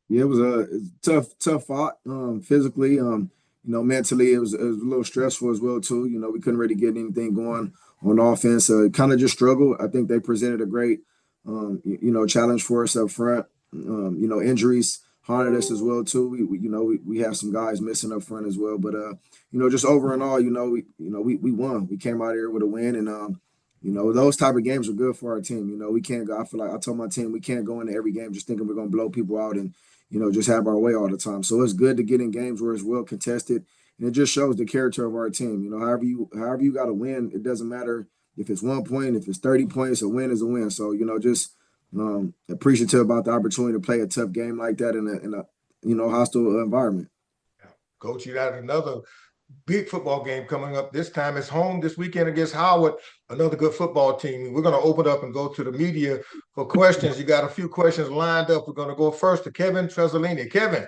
Yeah, it was a tough fought. Physically, mentally, it was a little stressful as well too. We couldn't really get anything going on offense. Kind of just struggled. I think they presented a great, challenge for us up front. Injuries haunted us as well too. We have some guys missing up front as well. But just over and all, we won. We came out here with a win, and those type of games are good for our team. We can't go. I feel like I told my team we can't go into every game just thinking we're gonna blow people out and just have our way all the time. So it's good to get in games where it's well contested, and it just shows the character of our team. However you got to win, it doesn't matter if it's 1 point, if it's 30 points, a win is a win. So just appreciative about the opportunity to play a tough game like that in a hostile environment. Coach, you got another big football game coming up. This time it's home this weekend against Howard, another good football team. We're going to open up and go to the media for questions. You got a few questions lined up. We're going to go first to Kevin Tresolini. Kevin.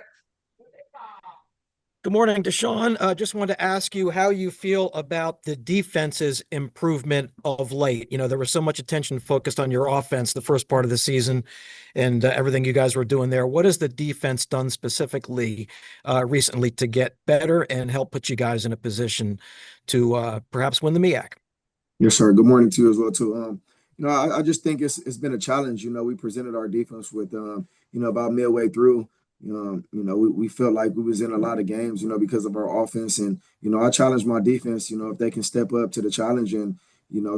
Good morning, DeSean. Just wanted to ask you how you feel about the defense's improvement of late. There was so much attention focused on your offense the first part of the season and everything you guys were doing there. What has the defense done specifically recently to get better and help put you guys in a position to perhaps win the MEAC? Yes, sir. Good morning to you as well too. I just think it's been a challenge. We presented our defense with about midway through. We felt like we was in a lot of games, because of our offense. And, I challenged my defense, if they can step up to the challenge and,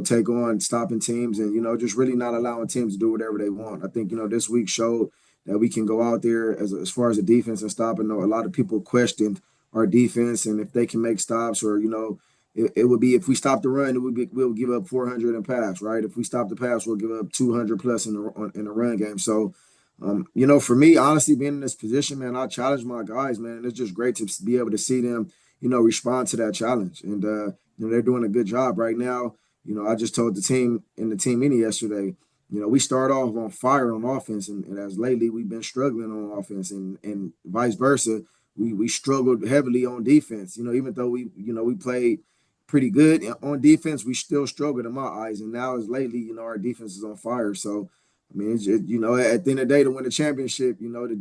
take on stopping teams and, just really not allowing teams to do whatever they want. I think, this week showed that we can go out there as far as the defense and stop. And a lot of people questioned our defense and if they can make stops or, it would be if we stop the run, we'll give up 400 and pass, right? If we stop the pass, we'll give up 200 plus in the run game. So, for me, honestly, being in this position, man, I challenge my guys, man. And it's just great to be able to see them, respond to that challenge. And, they're doing a good job right now. I just told the team in the team meeting yesterday, we start off on fire on offense. And as lately we've been struggling on offense and vice versa. We struggled heavily on defense, even though we played pretty good on defense, we still struggled in my eyes. And now as lately, our defense is on fire. So, I mean, it's just, at the end of the day, to win a championship, the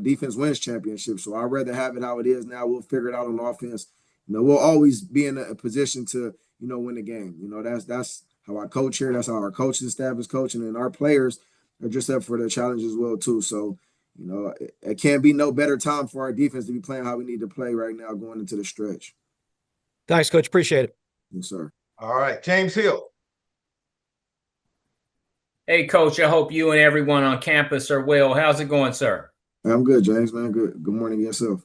defense wins championships. So I'd rather have it how it is now. We'll figure it out on offense. We'll always be in a position to, win the game. That's how I coach here. That's how our coaching staff is coaching. And our players are just up for the challenge as well, too. So, it can't be no better time for our defense to be playing how we need to play right now going into the stretch. Thanks, Coach. Appreciate it. Yes, sir. All right. James Hill. Hey, Coach, I hope you and everyone on campus are well. How's it going, sir? I'm good, James, man. Good. Good morning yourself.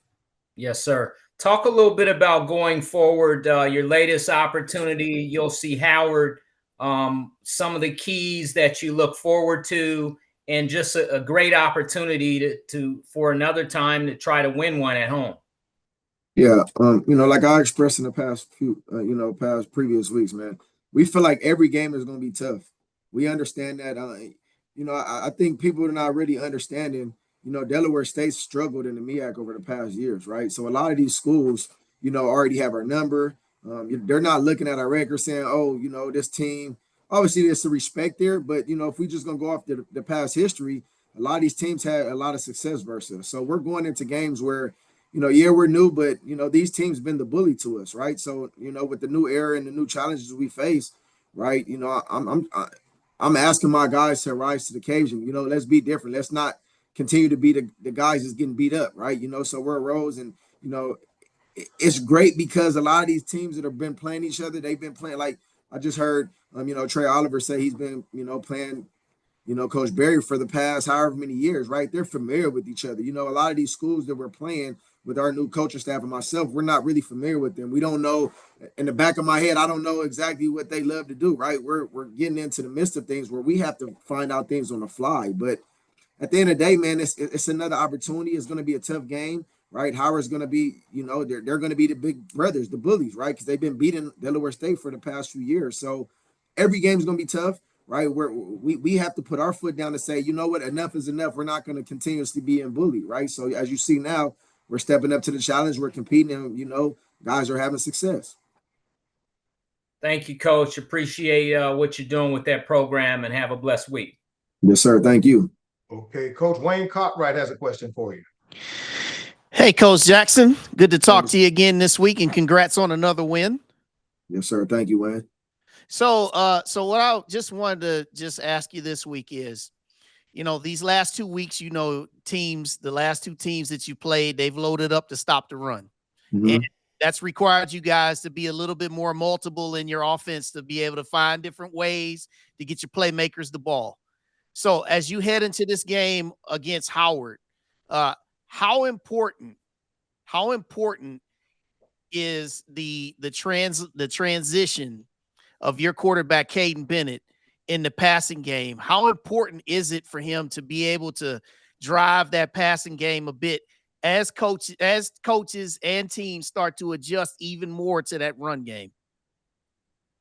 Yes, sir. Talk a little bit about going forward, your latest opportunity. You'll see Howard, some of the keys that you look forward to, and just a great opportunity for another time to try to win one at home. Yeah, like I expressed in the past previous weeks, man, we feel like every game is going to be tough. We understand that. I think people are not really understanding. Delaware State struggled in the MEAC over the past years, right? So a lot of these schools, already have our number. They're not looking at our record saying, oh, this team. Obviously, there's some respect there, but if we just gonna go off the past history, a lot of these teams had a lot of success versus us. So we're going into games where, yeah, we're new, but these teams been the bully to us, right? So with the new era and the new challenges we face, right? I'm asking my guys to rise to the occasion. Let's be different. Let's not continue to be the guys that's getting beat up, right? So we're rose, and it's great because a lot of these teams that have been playing each other, they've been playing. Like I just heard, Trey Oliver say he's been, playing, Coach Berry for the past however many years, right? They're familiar with each other. A lot of these schools that we're playing with our new coaching staff and myself, we're not really familiar with them. We don't know. In the back of my head, I don't know exactly what they love to do, right? We're getting into the midst of things where we have to find out things on the fly. But at the end of the day, man, it's another opportunity. It's going to be a tough game, right? Howard's going to be, they're going to be the big brothers, the bullies, right? Because they've been beating Delaware State for the past few years. So every game's going to be tough, right? We have to put our foot down to say, you know what, enough is enough. We're not going to continuously be in bully, right? So as you see now, we're stepping up to the challenge. We're competing, and, guys are having success. Thank you, Coach. Appreciate what you're doing with that program, and have a blessed week. Yes, sir. Thank you. Okay, Coach Wayne Cartwright has a question for you. Hey, Coach Jackson. Good to talk to you again this week, and congrats on another win. Yes, sir. Thank you, Wayne. So what I just wanted to just ask you this week is, these last 2 weeks, the last two teams that you played, they've loaded up to stop the run. Mm-hmm. And that's required you guys to be a little bit more multiple in your offense, to be able to find different ways to get your playmakers the ball. So as you head into this game against Howard, how important is the transition of your quarterback Caden Bennett in the passing game? How important is it for him to be able to drive that passing game a bit as coaches and teams start to adjust even more to that run game?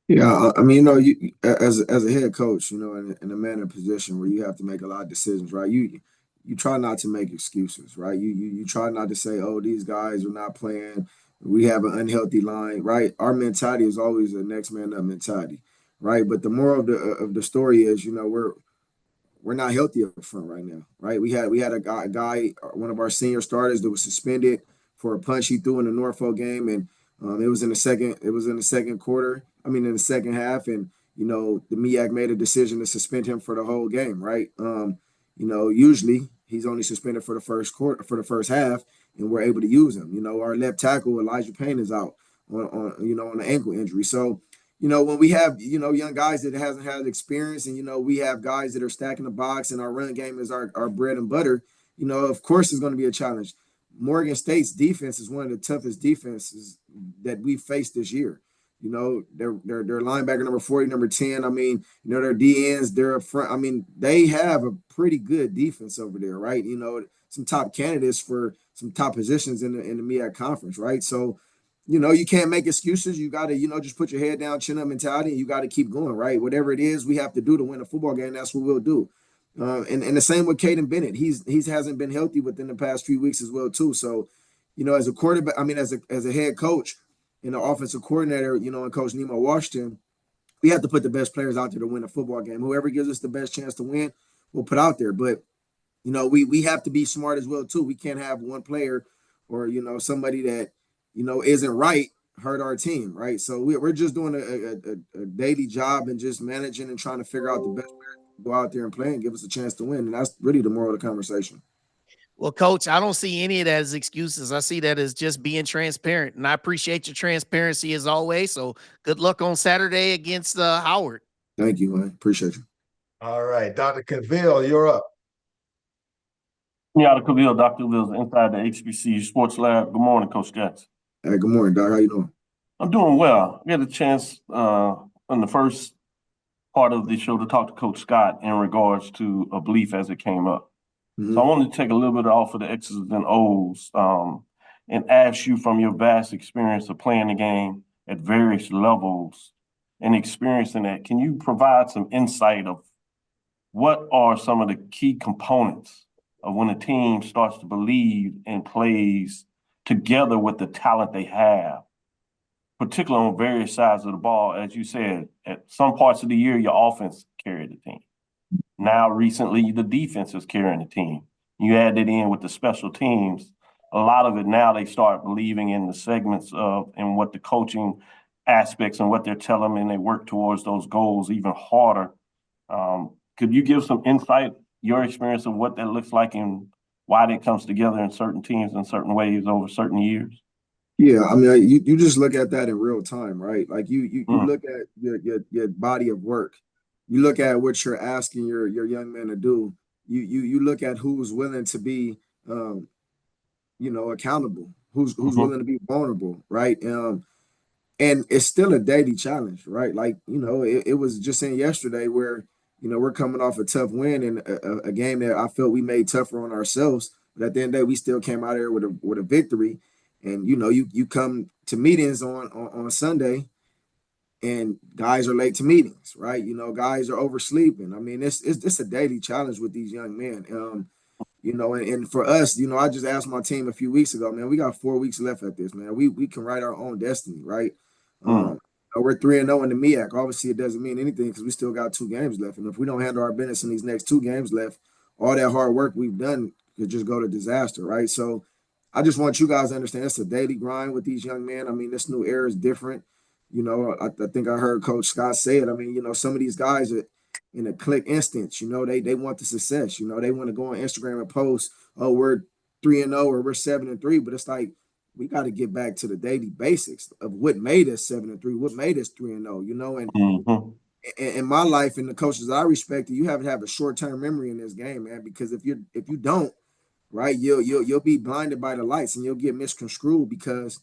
Yeah, I mean, you as a head coach, in a man in a position where you have to make a lot of decisions, right? You try not to make excuses, right? You try not to say, oh, these guys are not playing. We have an unhealthy line, right? Our mentality is always a next man up mentality, right? But the moral of the story is, we're not healthy up front right now, right? We had a guy, one of our senior starters, that was suspended for a punch he threw in the Norfolk game, and it was in the second quarter. I mean, in the second half, and the MEAC made a decision to suspend him for the whole game, right? Usually he's only suspended for the first quarter, for the first half, and we're able to use him. Our left tackle Elijah Payne is out on an ankle injury, so. When we have, young guys that hasn't had experience, and, we have guys that are stacking the box, and our run game is our bread and butter, of course it's going to be a challenge. Morgan State's defense is one of the toughest defenses that we faced this year. Their linebacker number 40, number 10. I mean, their DNs, they're up front. I mean, they have a pretty good defense over there, right? Some top candidates for some top positions in the MEAC conference, right? So, you can't make excuses. You got to, just put your head down, chin up mentality, and you got to keep going, right? Whatever it is we have to do to win a football game, that's what we'll do. And the same with Caden Bennett. He hasn't been healthy within the past few weeks as well, too. So, as a quarterback, I mean, as a head coach and an offensive coordinator, and Coach Nemo Washington, we have to put the best players out there to win a football game. Whoever gives us the best chance to win, we'll put out there. But, we have to be smart as well, too. We can't have one player or, somebody that, isn't right, hurt our team, right? So we're just doing a daily job and just managing and trying to figure out the best way to go out there and play and give us a chance to win. And that's really the moral of the conversation. Well, Coach, I don't see any of that as excuses. I see that as just being transparent, and I appreciate your transparency as always. So good luck on Saturday against Howard. Thank you, man. Appreciate you. All right, Dr. Cavill, you're up. Yeah, Dr. Cavill's inside the HBCU Sports Lab. Good morning, Coach Jackson. Hey, good morning, Doc. How you doing? I'm doing well. I had a chance in the first part of the show to talk to Coach Scott in regards to a belief as it came up. Mm-hmm. So I wanted to take a little bit off of the X's and O's and ask you, from your vast experience of playing the game at various levels and experiencing that, can you provide some insight of what are some of the key components of when a team starts to believe and plays together with the talent they have, particularly on various sides of the ball? As you said, at some parts of the year, your offense carried the team. Now, recently, the defense is carrying the team. You add it in with the special teams. A lot of it now, they start believing in the segments of and what the coaching aspects and what they're telling them, and they work towards those goals even harder. Could you give some insight, your experience of what that looks like and why that comes together in certain teams in certain ways over certain years? Yeah, I mean, you just look at that in real time, right? Like you look at your body of work. You look at what you're asking your young men to do. You look at who's willing to be, accountable, who's willing to be vulnerable, right? And it's still a daily challenge, right? Like, it was just in yesterday where, we're coming off a tough win in a game that I felt we made tougher on ourselves. But at the end of the day, we still came out here with a victory. And, you come to meetings on Sunday and guys are late to meetings, right? Guys are oversleeping. I mean, it's a daily challenge with these young men. And for us, I just asked my team a few weeks ago, man, we got 4 weeks left at this, man. We can write our own destiny, right? We're 3-0 in the MEAC. Obviously, it doesn't mean anything because we still got 2 games left. And if we don't handle our business in these next 2 games left all that hard work we've done could just go to disaster, right? So I just want you guys to understand it's a daily grind with these young men. I mean, this new era is different. You know, I think I heard Coach Scott say it. I mean, you know, some of these guys are in a click instance, you know, they want the success. You know, they want to go on Instagram and post, oh, we're 3-0 or we're 7-3, but it's like we got to get back to the daily basics of what made us 7-3, what made us 3-0, you know, and in my life and the coaches that I respect, you have to have a short-term memory in this game, man, because if you don't, right, you'll be blinded by the lights and you'll get misconstrued because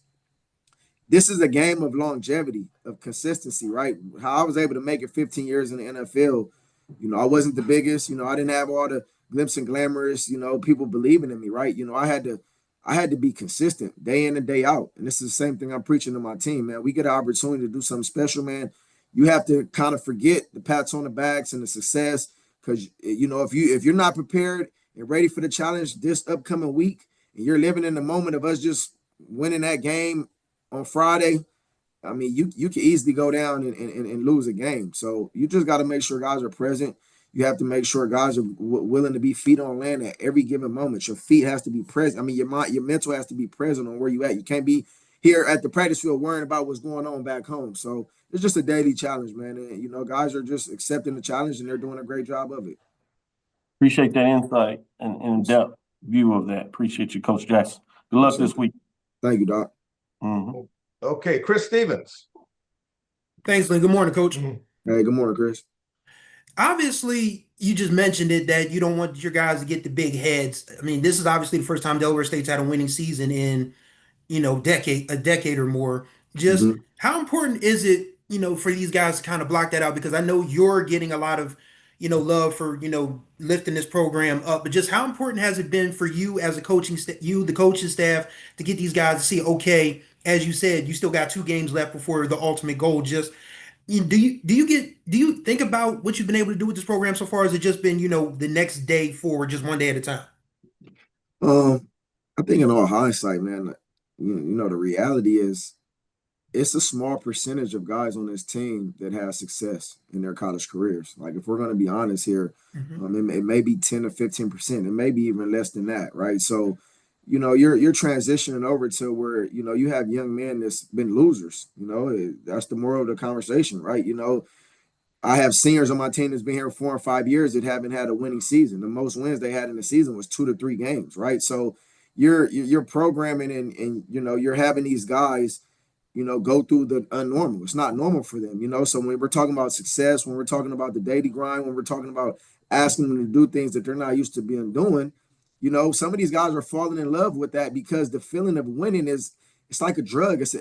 this is a game of longevity, of consistency, right? How I was able to make it 15 years in the NFL, you know, I wasn't the biggest, you know, I didn't have all the glitz and glamorous, you know, people believing in me, right? You know, I had to be consistent day in and day out. And this is the same thing I'm preaching to my team, man. We get an opportunity to do something special, man. You have to kind of forget the pats on the backs and the success because, you know, if you're not prepared and ready for the challenge this upcoming week and you're living in the moment of us just winning that game on Friday, I mean, you can easily go down and lose a game. So you just got to make sure guys are present. You have to make sure guys are willing to be feet on land at every given moment. Your feet has to be present. I mean, your mental has to be present on where you at. You can't be here at the practice field worrying about what's going on back home. So it's just a daily challenge, man. And, you know, guys are just accepting the challenge and they're doing a great job of it. Appreciate that insight and in-depth view of that. Appreciate you, Coach Jackson. Good luck this week. Thank you, Doc. Okay, Chris Stevens. Thanks, Lee. Good morning, Coach. Hey, good morning, Chris. Obviously, you just mentioned it that you don't want your guys to get the big heads. I mean, this is obviously the first time Delaware State's had a winning season in, you know, a decade or more. Just how important is it, you know, for these guys to kind of block that out? Because I know you're getting a lot of, you know, love for, you know, lifting this program up, but just how important has it been for you as a the coaching staff to get these guys to see, okay, as you said, you still got 2 games left before the ultimate goal. Just do you think about what you've been able to do with this program so far? Has it just been, you know, the next day forward, just one day at a time? I think in all hindsight, man, you know, the reality is it's a small percentage of guys on this team that have success in their college careers. Like, if we're going to be honest here, it may be 10 or 15%. It may be even less than that, right? So, you know, you're transitioning over to where, you know, you have young men that's been losers. You know, that's the moral of the conversation, right? You know, I have seniors on my team that's been here 4 or 5 years that haven't had a winning season. The most wins they had in the season was 2 to 3 games, right? So you're programming and you know, you're having these guys, you know, go through the unnormal. It's not normal for them, you know. So when we're talking about success, when we're talking about the daily grind, when we're talking about asking them to do things that they're not used to being doing, you know, some of these guys are falling in love with that because the feeling of winning it's like a drug. It's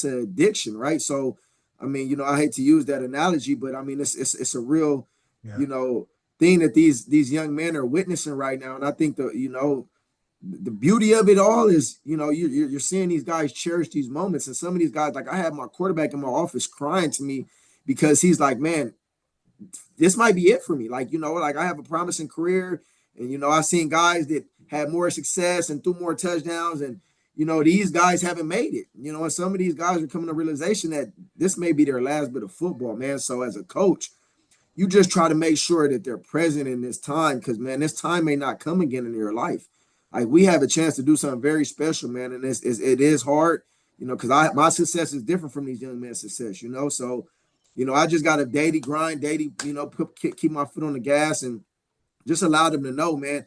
an addiction, right? So, I mean, you know, I hate to use that analogy, but I mean, it's a real, you know, thing that these young men are witnessing right now. And I think the beauty of it all is, you know, you're seeing these guys cherish these moments. And some of these guys, like I have my quarterback in my office crying to me because he's like, man, this might be it for me. Like, you know, like I have a promising career. And, you know, I've seen guys that had more success and threw more touchdowns. And, you know, these guys haven't made it. You know, and some of these guys are coming to realization that this may be their last bit of football, man. So as a coach, you just try to make sure that they're present in this time because, man, this time may not come again in your life. Like, we have a chance to do something very special, man. And it is hard, you know, because my success is different from these young men's success, you know. So, you know, I just got a daily grind, you know, keep my foot on the gas and just allow them to know, man,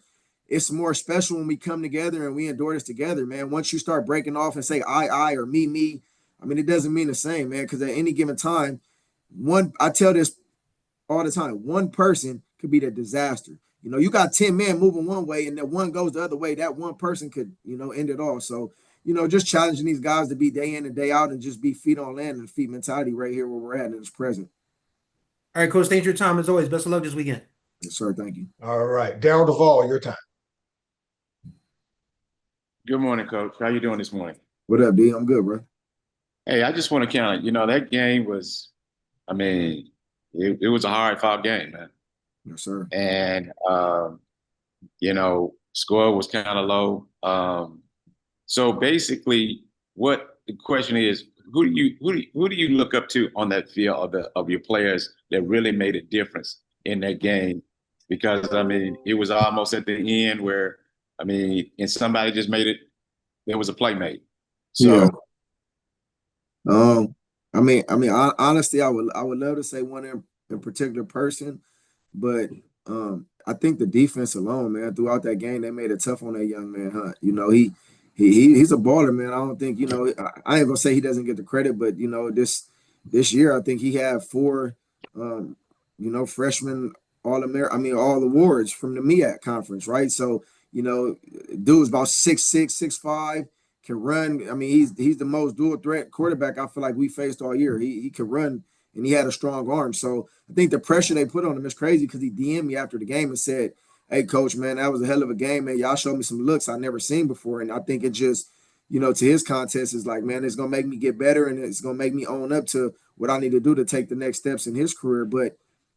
it's more special when we come together and we endure this together, man. Once you start breaking off and say I or me, I mean, it doesn't mean the same, man, because at any given time, I tell this all the time, one person could be the disaster. You know, you got 10 men moving one way and then one goes the other way. That one person could, you know, end it all. So, you know, just challenging these guys to be day in and day out and just be feet on land and feet mentality right here where we're at in this present. All right, Coach, thanks for your time as always. Best of luck this weekend. Yes, sir. Thank you. All right. Daryl Duvall, your time. Good morning, Coach. How you doing this morning? What up, D? I'm good, bro. Hey, I just want to kind of, you know, that game was, I mean, it was a hard-fought game, man. Yes, sir. And, you know, score was kind of low. So basically, what the question is, who do you look up to on that field of your players that really made a difference in that game because I mean, it was almost at the end where, I mean, and somebody just made it, there was a playmate. Yeah. So Honestly, I would love to say one in particular person, but I think the defense alone, man, throughout that game, they made it tough on that young man Hunt. You know, he's a baller, man. I don't think, you know, I ain't gonna say he doesn't get the credit, but you know, this year I think he had 4 freshman all awards from the MEAC conference, right? So, you know, dude's about 6'6", 6'5", can run. I mean, he's the most dual threat quarterback I feel like we faced all year. He can run and he had a strong arm. So I think the pressure they put on him is crazy because he DM'd me after the game and said, "Hey, coach, man, that was a hell of a game, man. Y'all showed me some looks I never seen before." And I think it just, you know, to his contest is like, man, it's gonna make me get better and it's gonna make me own up to what I need to do to take the next steps in his career. But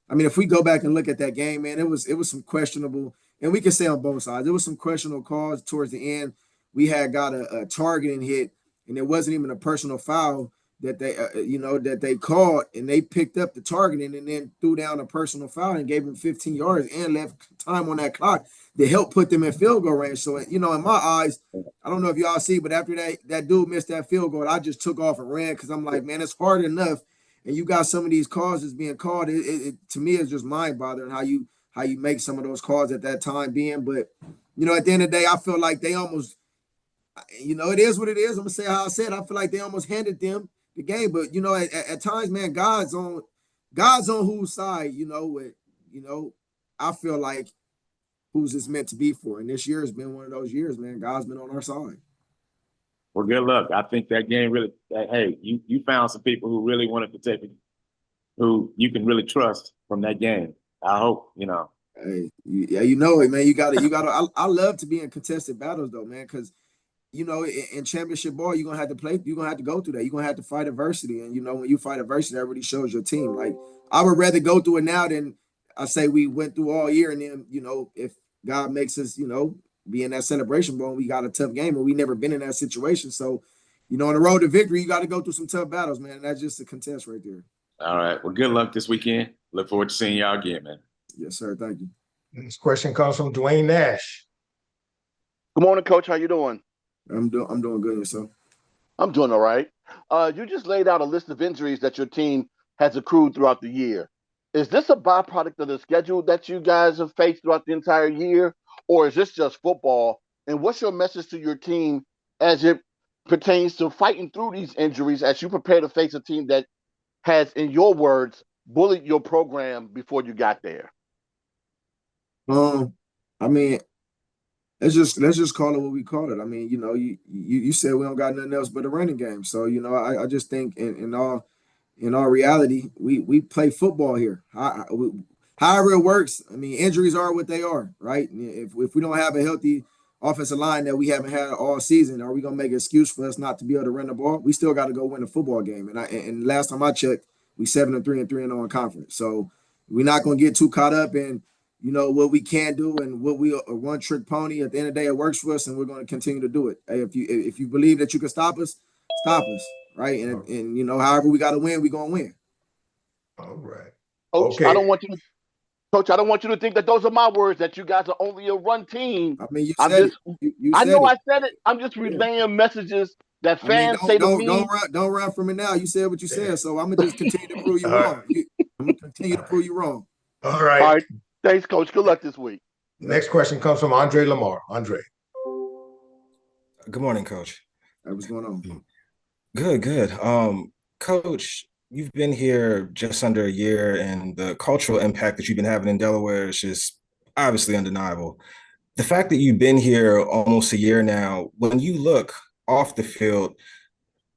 I mean, if we go back and look at that game, man, it was some questionable, and we can say on both sides, there was some questionable calls towards the end. We had got a targeting hit, and it wasn't even a personal foul that they called, and they picked up the targeting and then threw down a personal foul and gave him 15 yards and left time on that clock to help put them in field goal range. So, you know, in my eyes, I don't know if y'all see, but after that dude missed that field goal, I just took off and ran because I'm like, man, it's hard enough. And you got some of these calls that's being called. It to me is just mind bothering how you make some of those calls at that time being. But you know, at the end of the day, I feel like they almost, you know, it is what it is. I'm gonna say how I said. I feel like they almost handed them the game. But you know, at times, man, God's on whose side. I feel like who's it's meant to be for. And this year has been one of those years, man. God's been on our side. well, good luck. I think that game really, hey, you found some people who really wanted to take it, who you can really trust from that game. I hope, you know. Hey, yeah, you know it, man. You gotta. I love to be in contested battles though, man, because you know, in championship ball, you're gonna have to play, you're gonna have to go through that. You're gonna have to fight adversity. And you know, when you fight adversity, that really shows your team. Like, I would rather go through it now than I say we went through all year. And then, you know, if God makes us, you know, be in that celebration ball and we got a tough game and we never been in that situation. So, you know, on the road to victory, you got to go through some tough battles, man. That's just a contest right there. All right. Well, good luck this weekend. Look forward to seeing y'all again, man. Yes, sir. Thank you. This question comes from Dwayne Nash. Good morning, Coach. How you doing? I'm doing good, yourself. I'm doing all right. You just laid out a list of injuries that your team has accrued throughout the year. Is this a byproduct of the schedule that you guys have faced throughout the entire year, or is this just football? And what's your message to your team as it pertains to fighting through these injuries as you prepare to face a team that has, in your words, bullied your program before you got there? I mean, let's just call it what we call it. I mean, you know, you said we don't got nothing else but a running game. So, you know, I just think in all reality, we play football here. However it works, I mean, injuries are what they are, right? If we don't have a healthy offensive line that we haven't had all season, are we gonna make an excuse for us not to be able to run the ball? We still got to go win a football game. And last time I checked, we 7-3 and 3-0 in conference. So we're not gonna get too caught up in, you know, what we can do and what we a one trick pony. At the end of the day, it works for us, and we're going to continue to do it. Hey, if you believe that you can stop us, right? And you know, however we got to win, we're going to win. All right. Coach, Okay. I don't want you to think that those are my words, that you guys are only a run team. I mean, you said it. I know I said it. I'm just relaying messages that fans say to me. Don't run from it now. You said what you said, so I'm gonna just continue to prove you wrong. I'm gonna continue to prove you wrong. All right. All right. Thanks, Coach. Good luck this week. Next question comes from Andre Lamar. Andre. Good morning, Coach. Hey, what's going on? Good. Coach, you've been here just under a year, and the cultural impact that you've been having in Delaware is just obviously undeniable. The fact that you've been here almost a year now, when you look off the field,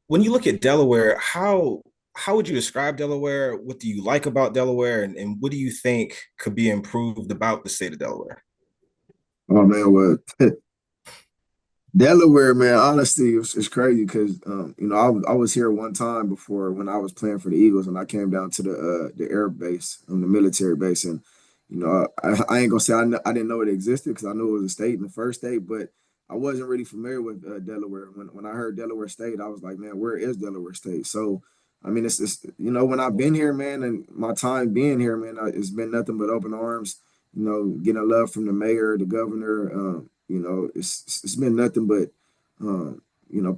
when you look at Delaware, how would you describe Delaware? What do you like about Delaware? And what do you think could be improved about the state of Delaware? Oh, man, well, Delaware, man, honestly, it's crazy because, you know, I was here one time before when I was playing for the Eagles, and I came down to the air base, the military base. And, you know, I ain't going to say I didn't know it existed because I knew it was a state in the first state, but I wasn't really familiar with Delaware. When I heard Delaware State, I was like, man, where is Delaware State? So, I mean, it's you know, when I've been here, man, and my time being here, man, it's been nothing but open arms. getting love from the mayor, the governor. It's been nothing but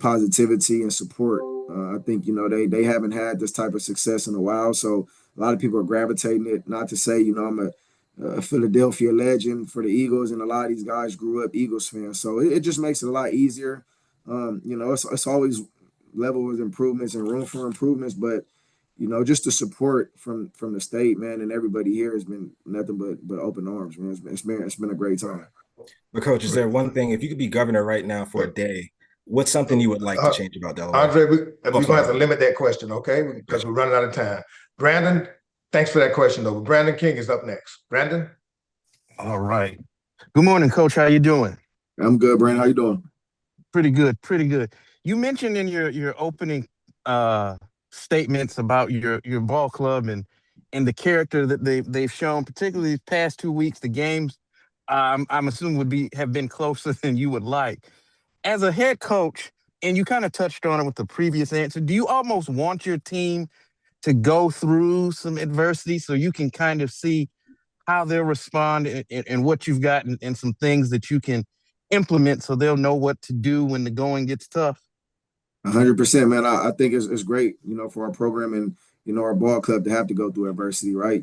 positivity and support. I think they haven't had this type of success in a while, so a lot of people are gravitating it. Not to say I'm a Philadelphia legend for the Eagles, and a lot of these guys grew up Eagles fans, so it just makes it a lot easier. It's always level of improvements and room for improvements, but just the support from the state, man, and everybody here has been nothing but open arms, man. It's been a great time. But Coach, is there one thing, if you could be governor right now for a day, what's something you would like to change about Delaware? Andre, we're going to have to limit that question, okay? Because we're running out of time. Brandon, thanks for that question, though. Brandon King is up next. Brandon? All right. Good morning, Coach. How you doing? I'm good, Brandon. How you doing? Pretty good, pretty good. You mentioned in your opening statements about your ball club and the character that they've shown, particularly these past 2 weeks. The games, I'm assuming have been closer than you would like. As a head coach, and you kind of touched on it with the previous answer, do you almost want your team to go through some adversity so you can kind of see how they'll respond and what you've got and some things that you can implement so they'll know what to do when the going gets tough? 100%, man. I think it's great, for our program and, our ball club to have to go through adversity, right?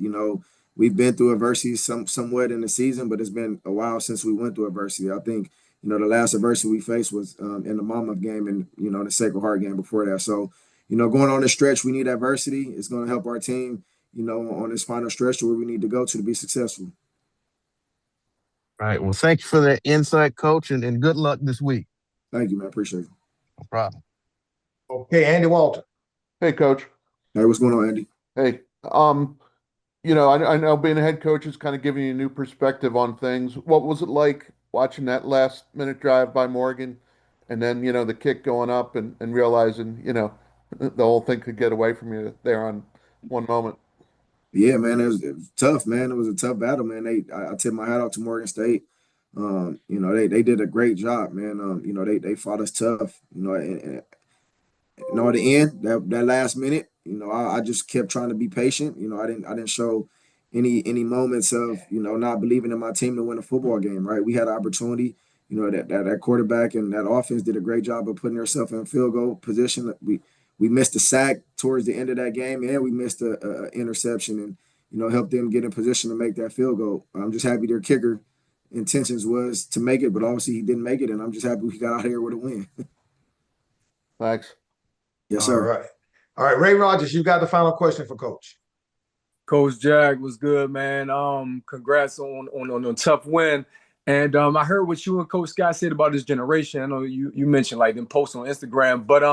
We've been through adversity somewhat in the season, but it's been a while since we went through adversity. I think, the last adversity we faced was in the Monmouth game and, the Sacred Heart game before that. So, going on this stretch, we need adversity. It's going to help our team, on this final stretch to where we need to go to be successful. All right. Well, thank you for that insight, Coach, and good luck this week. Thank you, man. Appreciate it. No problem. Okay, Andy Walter. Hey, Coach. Hey, what's going on, Andy? Hey, I know being a head coach is kind of giving you a new perspective on things. What was it like watching that last minute drive by Morgan and then, the kick going up and realizing, the whole thing could get away from you there on one moment? Yeah, man, it was tough, man. It was a tough battle, man. I tip my hat out to Morgan State. They did a great job, man. They fought us tough, and at the end, that last minute, I just kept trying to be patient. I didn't show any moments of, not believing in my team to win a football game, right? We had an opportunity, that quarterback and that offense did a great job of putting themselves in field goal position. We missed a sack towards the end of that game, and we missed a interception and, helped them get in position to make that field goal. I'm just happy their kicker intentions was to make it, but obviously he didn't make it, and I'm just happy we got out here with a win. Thanks. Yes, sir. All right, Ray Rogers, you got the final question for Coach. Coach Jag was good, man. Congrats on a tough win. And I heard what you and Coach Scott said about this generation. I know you mentioned like them posts on Instagram, but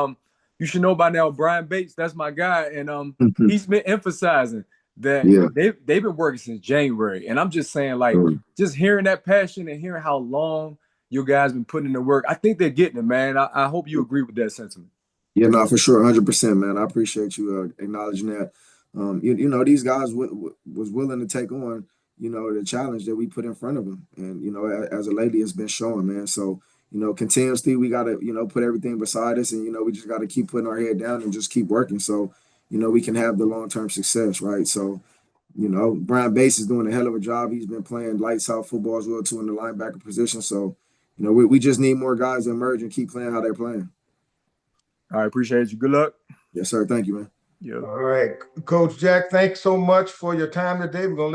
you should know by now Brian Bates, that's my guy, and he's been emphasizing that they've been working since January. And I'm just saying, like, just hearing that passion and hearing how long you guys been putting in the work, I think they're getting it, man. I hope you agree with that sentiment. Yeah, no, for sure, 100%, man. I appreciate you acknowledging that. These guys was willing to take on, the challenge that we put in front of them, and as a lady, it's been showing, man. So, continuously we got to, put everything beside us, and we just got to keep putting our head down and just keep working, so we can have the long-term success, right? So, Brian Bates is doing a hell of a job. He's been playing lights out football as well too in the linebacker position. So, we just need more guys to emerge and keep playing how they're playing. I appreciate you. Good luck. Yes, sir. Thank you, man. Yeah. All right. Coach Jack, thanks so much for your time today. We're going to let